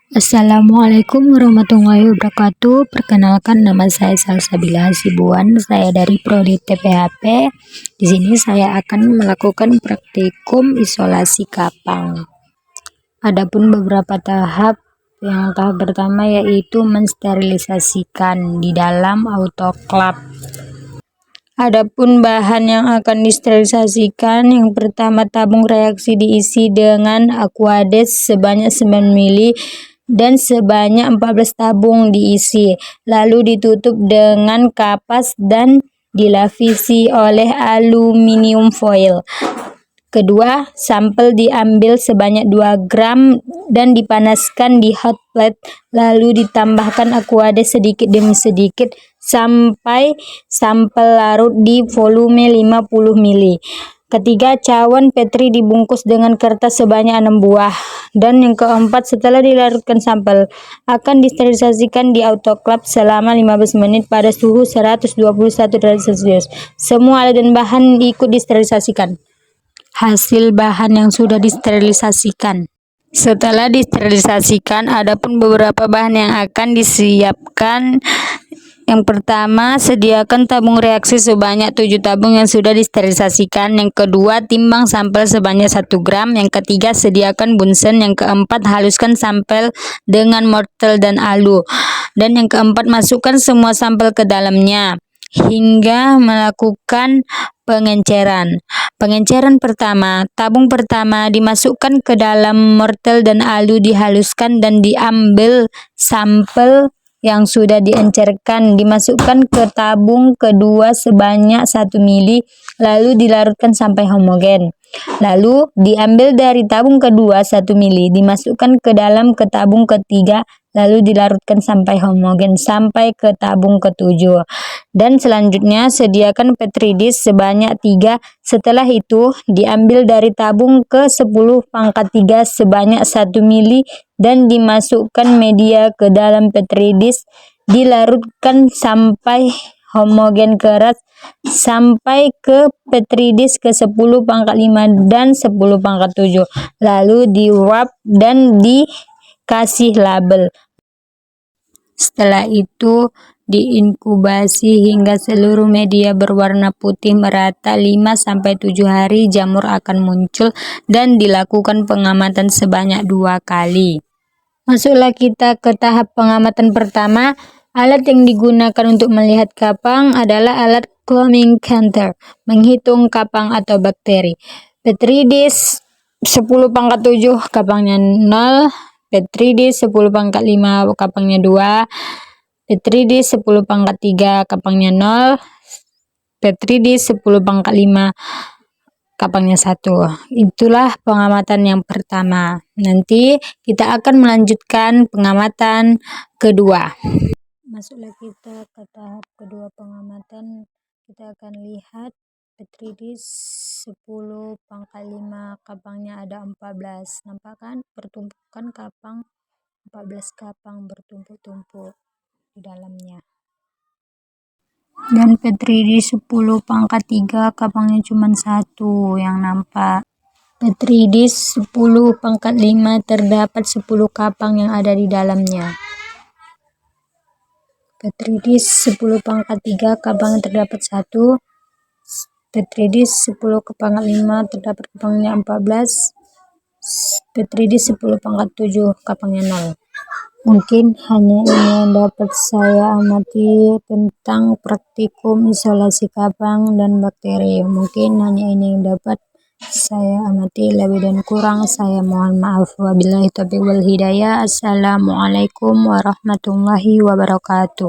Assalamualaikum warahmatullahi wabarakatuh. Perkenalkan, nama saya Salsabila Hasibuan. Saya dari Prodi TPHP. Di sini saya akan melakukan praktikum isolasi kapang. Adapun beberapa tahap, yang tahap pertama yaitu mensterilisasikan di dalam autoklaf. Adapun bahan yang akan disterilisasikan, yang pertama tabung reaksi diisi dengan Aquades sebanyak 9 ml dan sebanyak 14 tabung diisi, lalu ditutup dengan kapas dan dilapisi oleh aluminium foil. Kedua, sampel diambil sebanyak 2 gram dan dipanaskan di hot plate, lalu ditambahkan Aquades sedikit demi sedikit sampai sampel larut di volume 50 ml. Ketiga, cawan Petri dibungkus dengan kertas sebanyak 6 buah. Dan yang keempat, setelah dilarutkan sampel, akan disterilisasikan di autoklaf selama 15 menit pada suhu 121 derajat Celcius. Semua alat dan bahan ikut disterilisasikan. Hasil bahan yang sudah disterilisasikan. Setelah disterilisasikan, adapun beberapa bahan yang akan disiapkan. Yang pertama, sediakan tabung reaksi sebanyak 7 tabung yang sudah disterilisasikan. Yang kedua, timbang sampel sebanyak 1 gram. Yang ketiga, sediakan bunsen. Yang keempat, haluskan sampel dengan mortel dan alu. Dan yang keempat, masukkan semua sampel ke dalamnya hingga melakukan pengenceran. Pengenceran pertama, tabung pertama dimasukkan ke dalam mortel dan alu, dihaluskan dan diambil sampel yang sudah diencerkan, dimasukkan ke tabung kedua sebanyak 1 ml, lalu dilarutkan sampai homogen. Lalu diambil dari tabung kedua 1 ml, dimasukkan ke dalam ke tabung ketiga, lalu dilarutkan sampai homogen sampai ke tabung ketujuh. Dan selanjutnya sediakan Petri dish sebanyak 3. Setelah itu diambil dari tabung ke 10⁻³ sebanyak 1 ml dan dimasukkan media ke dalam Petri dish, dilarutkan sampai homogen keras sampai ke Petri dish ke 10⁻5 dan 10⁻7, lalu di-wrap dan dikasih label. Setelah itu diinkubasi hingga seluruh media berwarna putih merata 5-7 hari, jamur akan muncul dan dilakukan pengamatan sebanyak 2 kali. Masuklah kita ke tahap pengamatan pertama. Alat yang digunakan untuk melihat kapang adalah alat Cloming Counter, menghitung kapang atau bakteri. Petri dish 10⁻7 kapangnya 0, Petri dish 10⁻5 kapangnya 2, Petri dish 10⁻3 kapangnya 0, Petri dish 10⁻5 kapangnya 1. Itulah pengamatan yang pertama. Nanti kita akan melanjutkan pengamatan kedua. Masuklah kita ke tahap kedua pengamatan. Kita akan lihat Petri dish 10⁻5 kapangnya ada 14. Nampak kan? Pertumpukan kapang, 14 kapang bertumpuk-tumpuk di dalamnya. Dan Petri dish 10⁻3 kapangnya cuma 1 yang nampak. Petri dish 10⁻5 terdapat 10 kapang yang ada di dalamnya. Petri dish 10⁻3 kapang terdapat 1. Petri dish 10⁻5 terdapat kapangnya 14. Petri dish 10⁻7 kapangnya 0. Mungkin hanya ini yang dapat saya amati tentang praktikum isolasi kapang dan bakteri. Mungkin hanya ini yang dapat saya amati, lebih dan kurang saya mohon maaf. Wabillahi taufiq wal hidayah. Assalamualaikum warahmatullahi wabarakatuh.